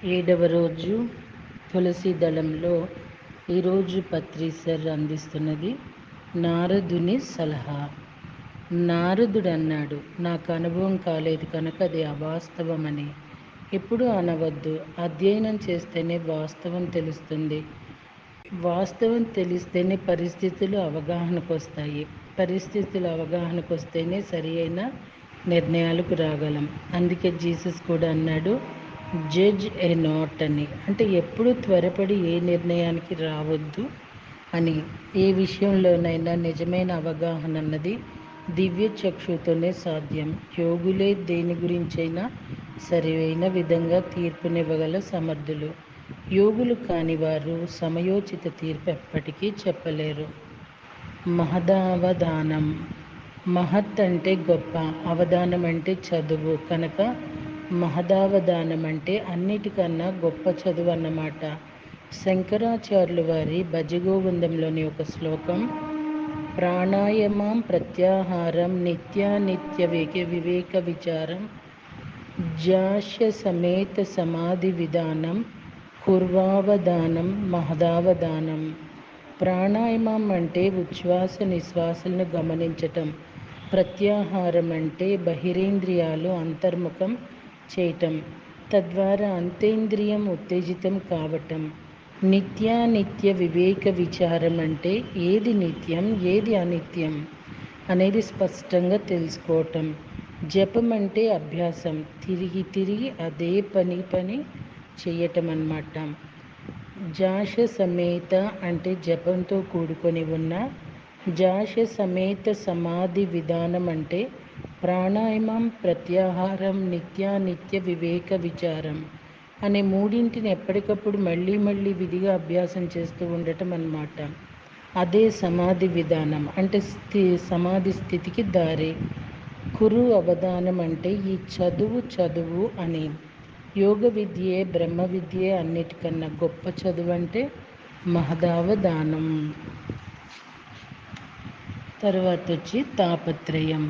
ఏడవ రోజు తులసి దళంలో ఈరోజు పత్రిసర్ అందిస్తున్నది నారదుని సలహా. నారదుడు అన్నాడు, నాకు అనుభవం కాలేదు కనుక అది అవాస్తవమని ఎప్పుడూ అనవద్దు. అధ్యయనం చేస్తేనే వాస్తవం తెలుస్తుంది. వాస్తవం తెలిస్తేనే పరిస్థితులు అవగాహనకు వస్తాయి. పరిస్థితులు అవగాహనకు వస్తేనే సరి అయిన నిర్ణయాలకు రాగలం. అందుకే జీసస్ కూడా అన్నాడు, జడ్జ్ ఏ నాట్ అని. అంటే ఎప్పుడు త్వరపడి ఏ నిర్ణయానికి రావద్దు అని. ఏ విషయంలోనైనా నిజమైన అవగాహన అన్నది దివ్య చక్షుతోనే సాధ్యం. యోగులే దేని గురించైనా సరైన విధంగా తీర్పునివ్వగల సమర్థులు. యోగులు కాని వారు సమయోచిత తీర్పు ఎప్పటికీ చెప్పలేరు. మహదావధానం. మహత్ అంటే గొప్ప, అవధానం అంటే చదువు కనుక మహదావధానం అంటే అన్నిటికన్నా గొప్ప చదువు అన్నమాట. శంకరాచార్యులు వారి భజగోవిందంలోని ఒక శ్లోకం, ప్రాణాయామం ప్రత్యాహారం నిత్యానిత్య వివేక విచారం జాస్య సమేత సమాధి విధానం కుర్వావధానం మహదావధానం. ప్రాణాయామం అంటే ఉచ్ఛ్వాస నిశ్వాసలను గమనించటం. ప్రత్యాహారం అంటే బహిరేంద్రియాలు అంతర్ముఖం చేయటం, తద్వారా అంతేంద్రియం ఉత్తేజితం కావటం. నిత్యానిత్య వివేక విచారం అంటే ఏది నిత్యం ఏది అనిత్యం అనేది స్పష్టంగా తెలుసుకోవటం. జపం అంటే అభ్యాసం, తిరిగి తిరిగి అదే పని చేయటం అన్నమాట. జాష సమేత అంటే జపంతో కూడుకొని ఉన్న జాష సమేత సమాధి విధానం అంటే ప్రాణాయామం ప్రత్యాహారం నిత్యానిత్య వివేక విచారం అనే మూడింటిని ఎప్పటికప్పుడు మళ్ళీ మళ్ళీ విధిగా అభ్యాసం చేస్తూ ఉండటం అన్నమాట. అదే సమాధి విధానం అంటే సమాధి స్థితికి దారి. కురు అవధానం అంటే ఈ చదువు అని. యోగ విద్యే బ్రహ్మ విద్యే అన్నిటికన్నా గొప్ప చదువు అంటే మహదావధానం. తర్వాత వచ్చి తాపత్రయం.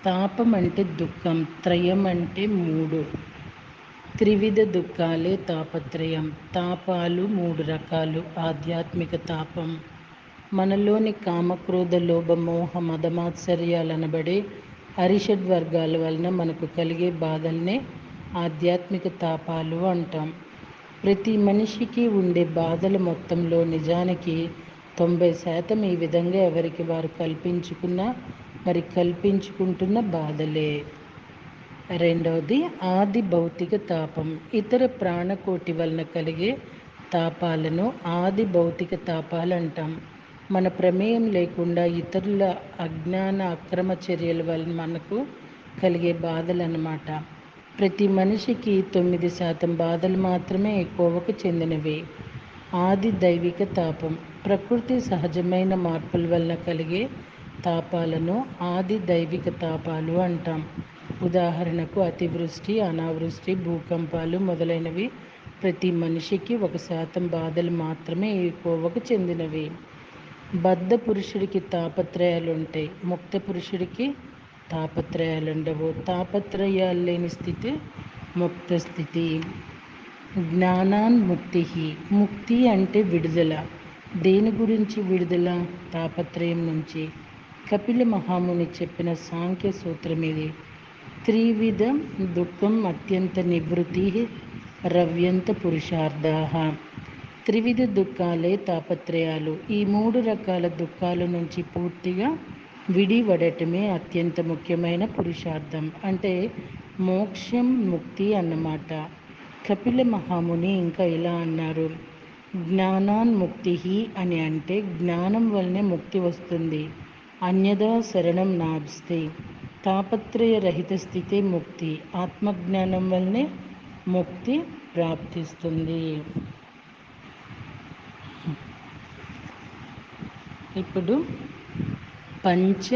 తాపం అంటే దుఃఖం, త్రయం అంటే మూడు. త్రివిధ దుఃఖాలే తాపత్రయం. తాపాలు మూడు రకాలు. ఆధ్యాత్మిక తాపం, మనలోని కామక్రోధ లోభ మోహ మదమాత్సర్యాలనబడే అరిషడ్ వర్గాల వలన మనకు కలిగే బాధల్నే ఆధ్యాత్మిక తాపాలు అంటాం. ప్రతి మనిషికి ఉండే బాధల మొత్తంలో నిజానికి 90% ఈ విధంగా ఎవరికి వారు కల్పించుకుంటున్న బాధలే. రెండవది ఆది భౌతిక తాపం. ఇతర ప్రాణకోటి వలన కలిగే తాపాలను ఆది భౌతిక తాపాలు అంటాం. మన ప్రమేయం లేకుండా ఇతరుల అజ్ఞాన అక్రమ చర్యల వలన మనకు కలిగే బాధలు అన్నమాట. ప్రతి మనిషికి 9% బాధలు మాత్రమే కోవకు చెందినవి. ఆది దైవిక తాపం. ప్రకృతి సహజమైన మార్పుల వలన కలిగే తాపాలను ఆది దైవిక తాపాలు అంటాం. ఉదాహరణకు అతివృష్టి, అనావృష్టి, భూకంపాలు మొదలైనవి ప్రతి మనిషికి 1% బాధలు మాత్రమే ఈ కోవకు చెందినవి. బద్ధ పురుషుడికి తాపత్రయాలు ఉంటాయి, ముక్త పురుషుడికి తాపత్రయాలు ఉండవు. తాపత్రయాలు లేని స్థితి ముక్త స్థితి. జ్ఞానాన్ముక్తి. ముక్తి అంటే విడుదల. దేని గురించి విడుదల? తాపత్రయం నుంచి. కపిల మహాముని చెప్పిన సాంఖ్య సూత్రం ఇది. త్రివిధ దుఃఖం అత్యంత నివృత్తి రవ్యంత పురుషార్థాః. త్రివిధ దుఃఖాలే తాపత్రయాలు. ఈ మూడు రకాల దుఃఖాల నుంచి పూర్తిగా విడివడటమే అత్యంత ముఖ్యమైన పురుషార్థం, అంటే మోక్షం, ముక్తి అన్నమాట. కపిల మహాముని ఇంకా ఇలా అన్నారు, జ్ఞానాన్ముక్తి అని అంటే జ్ఞానం వల్లనే ముక్తి వస్తుంది, అన్యదా శరణం నాస్తి. తాపత్రయ రహిత స్థితే ముక్తి. ఆత్మజ్ఞానం వల్లనే ముక్తి ప్రాప్తిస్తుంది. ఇప్పుడు పంచ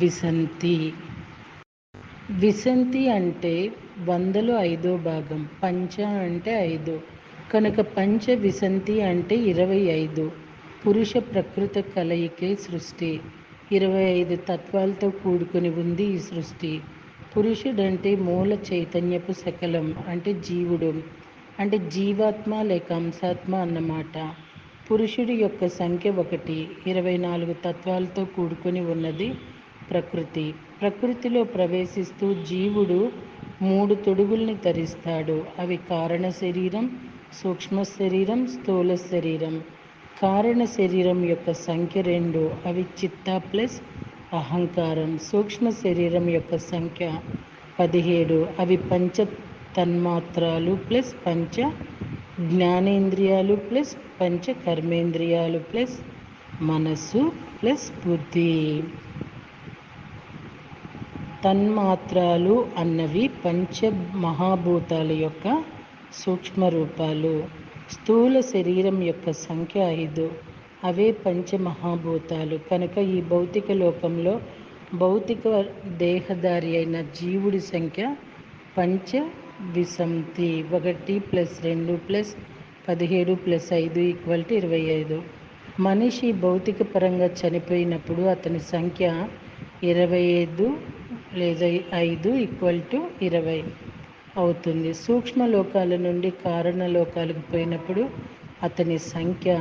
విశంతి. విశంతి అంటే 100లో 5వ భాగం. పంచ అంటే 5 కనుక పంచ విశంతి అంటే 25. పురుష ప్రకృత కలయికే సృష్టి. 25 తత్వాలతో కూడుకుని ఉంది ఈ సృష్టి. పురుషుడంటే మూల చైతన్యపు శకలం అంటే జీవుడు. అంటే జీవాత్మ లేక అంశాత్మ అన్నమాట. పురుషుడి యొక్క సంఖ్య 1. 24 తత్వాలతో కూడుకొని ఉన్నది ప్రకృతి. ప్రకృతిలో ప్రవేశిస్తూ జీవుడు 3 తొడుగుల్ని ధరిస్తాడు. అవి కారణ శరీరం, సూక్ష్మ శరీరం, స్థూల శరీరం. కారణ శరీరం యొక్క సంఖ్య 2. అవి చిత్త ప్లస్ అహంకారం. సూక్ష్మ శరీరం యొక్క సంఖ్య 17. అవి పంచ తన్మాత్రాలు ప్లస్ పంచ జ్ఞానేంద్రియాలు ప్లస్ పంచ కర్మేంద్రియాలు ప్లస్ మనస్సు ప్లస్ బుద్ధి. తన్మాత్రాలు అన్నవి పంచ మహాభూతాల యొక్క సూక్ష్మ రూపాలు. స్థూల శరీరం యొక్క సంఖ్య 5. అవే పంచమహాభూతాలు. కనుక ఈ భౌతిక లోకంలో భౌతిక దేహధారి అయిన జీవుడి సంఖ్య పంచ విసంతి. 1 + 2 + 17 + 5 = 25. మనిషి భౌతిక పరంగా చనిపోయినప్పుడు అతని సంఖ్య 25 లేదా 5 = 20 అవుతుంది. సూక్ష్మ లోకాల నుండి కారణ లోకాలకు పోయినప్పుడు అతని సంఖ్య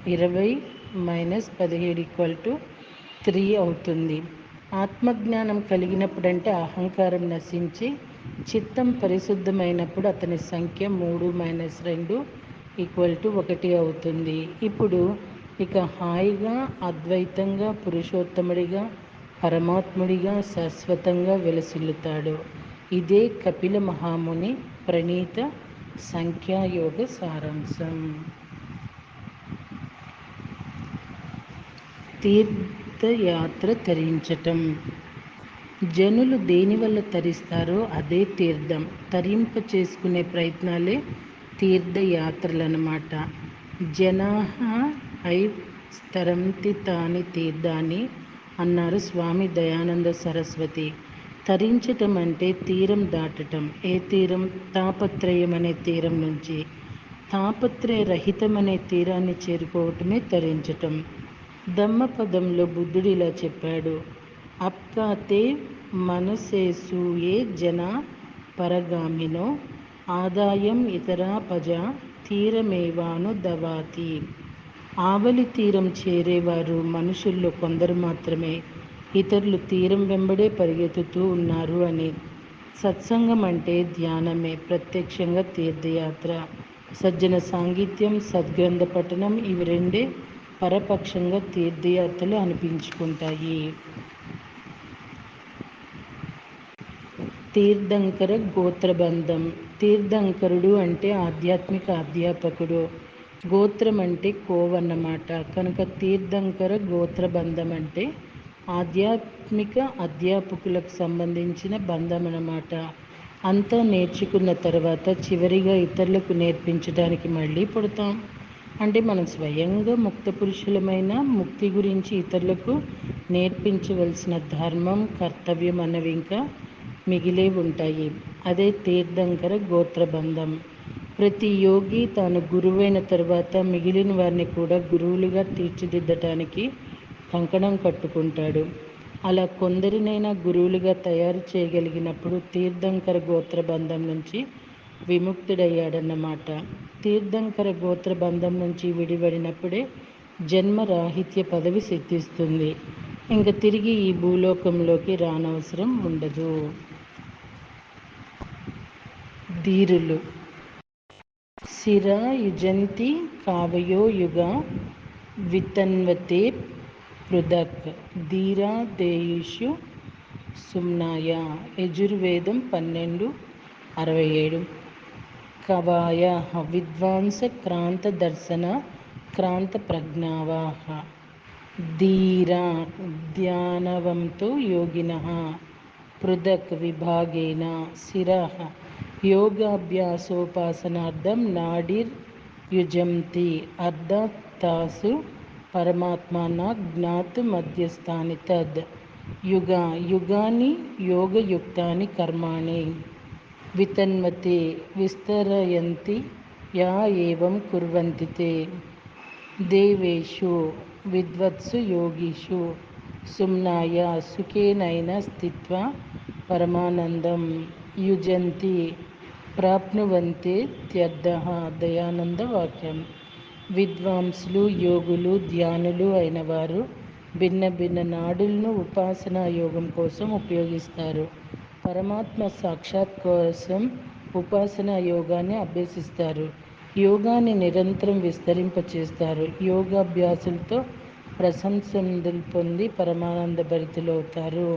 20 - 17 = 3 అవుతుంది. ఆత్మజ్ఞానం కలిగినప్పుడంటే అహంకారం నశించి చిత్తం పరిశుద్ధమైనప్పుడు అతని సంఖ్య 3 - 2 = 1 అవుతుంది. ఇప్పుడు ఇక హాయిగా అద్వైతంగా పురుషోత్తముడిగా పరమాత్ముడిగా శాశ్వతంగా వెలసిల్లుతాడు. ఇదే కపిల మహాముని ప్రణీత సంఖ్యాయోగ సారాంశం. తీర్థయాత్ర తరించటం. జనులు దేనివల్ల తరిస్తారో అదే తీర్థం. తరింప చేసుకునే ప్రయత్నాలే తీర్థయాత్రలన్నమాట. జనాః ఐస్తరంతి తాని తీర్థాని అన్నారు స్వామి దయానంద సరస్వతి. తరించటం అంటే తీరం దాటటం. ఏ తీరం? తాపత్రయం అనే తీరం నుంచి తాపత్రయ రహితం అనే తీరాన్ని చేరుకోవటమే తరించటం. ధమ్మపదంలో బుద్ధుడు ఇలా చెప్పాడు: అప్కాతే మనసేసూయే జనా పరగామినో ఆదాయం ఇతరా పజ తీరమేవాను దవాతి. ఆవలి తీరం చేరేవారు మనుషుల్లో కొందరు మాత్రమే. ఇతరులు తీరం వెంబడే పరిగెత్తుతూ ఉన్నారు అని. సత్సంగం అంటే ధ్యానమే ప్రత్యక్షంగా తీర్థయాత్ర. సజ్జన సాంగిత్యం, సద్గ్రంథ పఠనం ఇవి రెండే పరపక్షంగా తీర్థయాత్రలు అనిపించుకుంటాయి. తీర్థంకర గోత్రబంధం. తీర్థంకరుడు అంటే ఆధ్యాత్మిక అధ్యాపకుడు. గోత్రం అంటే కోవన్నమాట. కనుక తీర్థంకర గోత్రబంధం అంటే ఆధ్యాత్మిక అధ్యాపకులకు సంబంధించిన బంధం అన్నమాట. అంతా నేర్చుకున్న తర్వాత చివరిగా ఇతరులకు నేర్పించడానికి మళ్ళీ పుడతాం. అంటే మనం స్వయంగా ముక్త పురుషులమైన ముక్తి గురించి ఇతరులకు నేర్పించవలసిన ధర్మం, కర్తవ్యం అన్నవి ఇంకా మిగిలే ఉంటాయి. అదే తీర్థంకర గోత్రబంధం. ప్రతి యోగి తాను గురువైన తర్వాత మిగిలిన వారిని కూడా గురువులుగా తీర్చిదిద్దటానికి కంకణం కట్టుకుంటాడు. అలా కొందరినైనా గురువులుగా తయారు చేయగలిగినప్పుడు తీర్థంకర గోత్రబంధం నుంచి విముక్తుడయ్యాడన్నమాట. తీర్థంకర గోత్రబంధం నుంచి విడిపడినప్పుడే జన్మరాహిత్య పదవి సిద్ధిస్తుంది. ఇంక తిరిగి ఈ భూలోకంలోకి రానవసరం ఉండదు. ధీరులు. శిరా యుజంతి కావయో యుగా వితన్వతే పృథక్ ధీరా దేయుషు సుమ్నాయ. యజుర్వేదం 12:67. కవాయ విద్వాంస క్రాంత దర్శన క్రాంత ప్రజ్ఞావాహ ధీరా ధ్యానవంతో యోగినః పృథక్ విభాగేన శిరః యోగాభ్యాసోపాసనార్థం నాడిర్ యుజంతి అర్థాత్ తాసు పరమాత్మన జ్ఞాతు మధ్యస్థాని తద్ యుగాని యోగయుక్తాని కర్మాణి వితన్వతే విస్తరయంతి యా ఏవం కుర్వంతి తే దేవేషు విద్వత్సు యోగిషు సుమ్నాయ సుఖేనైన స్థిత్వా పరమానందం యుజంతి ప్రాప్నువంతే త్యర్థః దయానంద వాక్యం. విద్వాంసులు, యోగులు, ధ్యానులు అయిన వారు భిన్న భిన్న నాడులను ఉపాసనా యోగం కోసం ఉపయోగిస్తారు. పరమాత్మ సాక్షాత్ కోసం ఉపాసనా యోగాన్ని అభ్యసిస్తారు. యోగాన్ని నిరంతరం విస్తరింపచేస్తారు. యోగాభ్యాసులతో ప్రశంసలు పొంది పరమానంద భరితులవుతారు.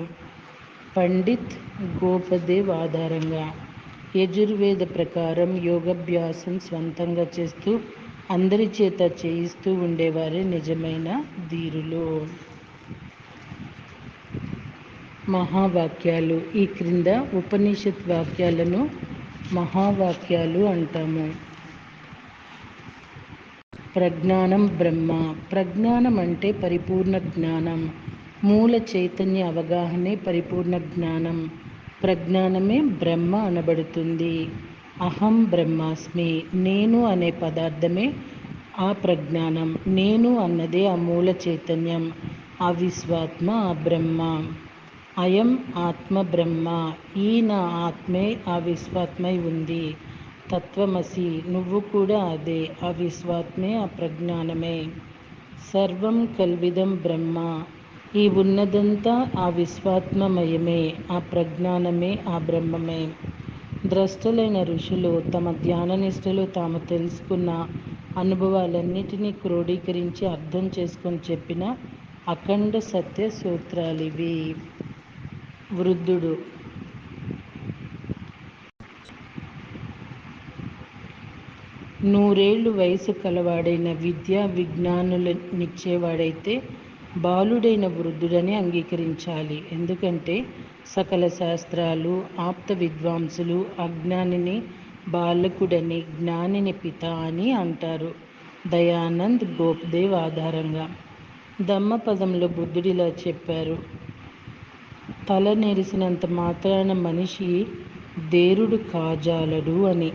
పండిత్ గోపదేవ్ ఆధారంగా యజుర్వేద ప్రకారం యోగాభ్యాసం స్వంతంగా చేస్తూ అందరి చేత చేయిస్తూ ఉండేవారే నిజమైన ధీరులు. మహావాక్యాలు. ఈ క్రింద ఉపనిషత్ వాక్యాలను మహావాక్యాలు అంటాము. ప్రజ్ఞానం బ్రహ్మ. ప్రజ్ఞానం అంటే పరిపూర్ణ జ్ఞానం. మూల చైతన్య అవగాహనే పరిపూర్ణ జ్ఞానం. ప్రజ్ఞానమే బ్రహ్మ అనబడుతుంది. అహం బ్రహ్మాస్మి. నేను అనే పదార్థమే ఆ ప్రజ్ఞానం. నేను అన్నదే ఆ మూల చైతన్యం, ఆ విశ్వాత్మ, ఆ బ్రహ్మ. అయం ఆత్మ బ్రహ్మ. ఈ నా ఆత్మే ఆ విశ్వాత్మై ఉంది. తత్వమసి. నువ్వు కూడా అదే. ఆ విశ్వాత్మే, ఆ ప్రజ్ఞానమే. సర్వం కల్విదం బ్రహ్మ. ఈ ఉన్నదంతా ఆ విశ్వాత్మమయమే, ఆ ప్రజ్ఞానమే, ఆ బ్రహ్మమే. ద్రష్టలైన ఋషులు తమ ధ్యాననిష్టలు తాము తెలుసుకున్న అనుభవాలన్నిటినీ క్రోడీకరించి అర్థం చేసుకొని చెప్పిన అఖండ సత్య సూత్రాలివి. వృద్ధుడు. నూరేళ్లు వయసు కలవాడైన విద్యా విజ్ఞానులనిచ్చేవాడైతే బాలుడైన వృద్ధుడని అంగీకరించాలి. ఎందుకంటే సకల శాస్త్రాలు, ఆప్త విద్వాంసులు అజ్ఞానిని బాలకుడని, జ్ఞానిని పిత అని అంటారు. దయానంద్ గోప్దేవ్ ఆధారంగా ధమ్మపదంలో బుద్ధుడిలా చెప్పారు. తల నెరిసినంత మాత్రాన మనిషి ధేరుడు కాజాలడు అని.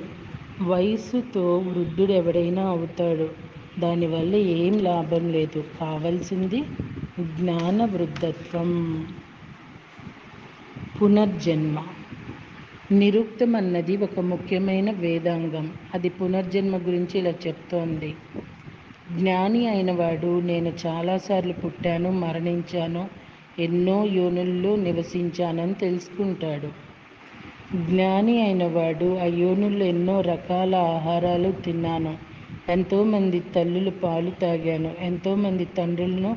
వయసుతో వృద్ధుడెవడైనా అవుతాడు. దానివల్ల ఏం లాభం లేదు. కావలసింది జ్ఞాన వృద్ధత్వం. పునర్జన్మ. నిరుక్తం అన్నది ఒక ముఖ్యమైన వేదాంగం. అది పునర్జన్మ గురించి ఇలా చెప్తోంది. జ్ఞాని అయినవాడు నేను చాలాసార్లు పుట్టాను, మరణించాను, ఎన్నో యోనుల్లో నివసించానని తెలుసుకుంటాడు. జ్ఞాని అయినవాడు ఆ యోనుల్లో ఎన్నో రకాల ఆహారాలు తిన్నాను, ఎంతోమంది తల్లుల పాలు తాగాను, ఎంతోమంది తండ్రులను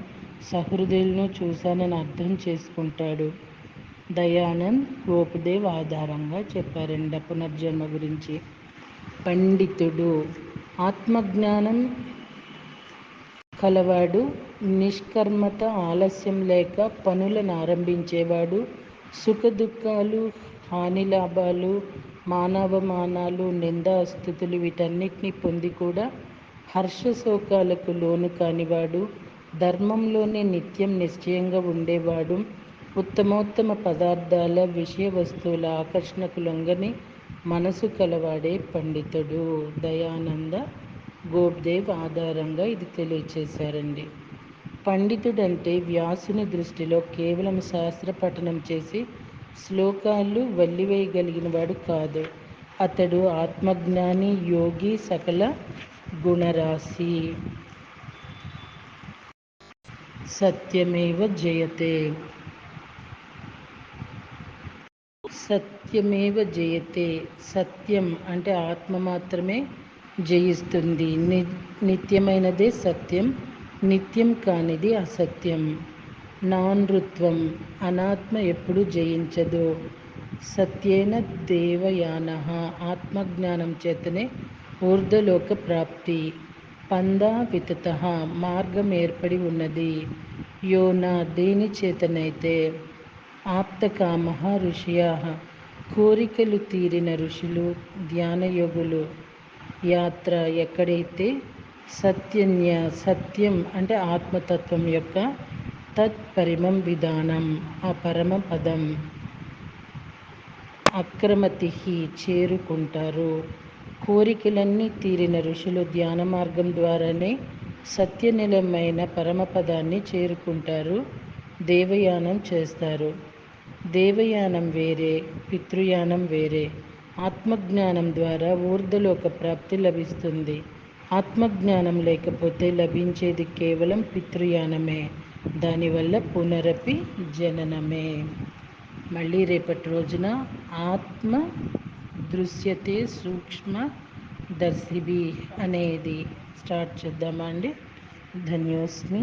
సహృదయులను చూశానని అర్థం చేసుకుంటాడు. దయానంద్ గోపదేవ్ ఆధారంగా చెప్పారండి పునర్జన్మ గురించి. పండితుడు. ఆత్మజ్ఞానం కలవాడు, నిష్కర్మత, ఆలస్యం లేక పనులను ఆరంభించేవాడు, సుఖదుఖాలు, హానిలాభాలు, మానవమానాలు, నిందాస్తుతులు వీటన్నిటినీ పొంది కూడా హర్షశోకాలకు లోను కానివాడు, ధర్మంలోనే నిత్యం నిశ్చయంగా ఉండేవాడు, ఉత్తమోత్తమ పదార్థాల, విషయ వస్తువుల ఆకర్షణకు లొంగని మనసు కలవాడే పండితుడు. దయానంద గోప్దేవ్ ఆధారంగా ఇది తెలియచేశారండి. పండితుడంటే వ్యాసుని దృష్టిలో కేవలం శాస్త్ర పఠనం చేసి శ్లోకాలు వల్లివేయగలిగిన వాడు కాదు. అతడు ఆత్మజ్ఞాని, యోగి, సకల గుణరాశి. సత్యమేవ జయతే. సత్యమేవ జయతే. సత్యం అంటే ఆత్మ మాత్రమే జయిస్తుంది. నిత్యమైనదే సత్యం, నిత్యం కానిది అసత్యం. నానృత్వం. అనాత్మ ఎప్పుడు జయించదు. సత్యేన దేవయానః. ఆత్మజ్ఞానం చేతనే ఊర్ధ్వలోక ప్రాప్తి. పందా వితతః. మార్గం ఏర్పడి ఉన్నది. యోనా దేని చేతనైతే. ఆప్తకామః ఋషయః. కోరికలు తీరిన ఋషులు, ధ్యానయోగులు. యాత్ర ఎక్కడైతే. సత్యన్య. సత్యం అంటే ఆత్మతత్వం యొక్క తత్పరిమం విధానం, ఆ పరమ పదం. అక్రమతిహి చేరుకుంటారు. కోరికలన్నీ తీరిన ఋషులు ధ్యాన మార్గం ద్వారానే సత్యనిలయమైన పరమపదాన్ని చేరుకుంటారు, దేవయానం చేస్తారు. దేవయానం వేరే, పితృయానం వేరే. ఆత్మజ్ఞానం ద్వారా ఊర్ధ్వలోక ప్రాప్తి లభిస్తుంది. ఆత్మజ్ఞానం లేకపోతే లభించేది కేవలం పితృయానమే. దానివల్ల పునరపి జననమే. మళ్ళీ రేపటి రోజున ఆత్మ దృశ్యతే సూక్ష్మ దర్శిభి అనేది స్టార్ట్ చేద్దామా అండి. ధన్యోస్మి.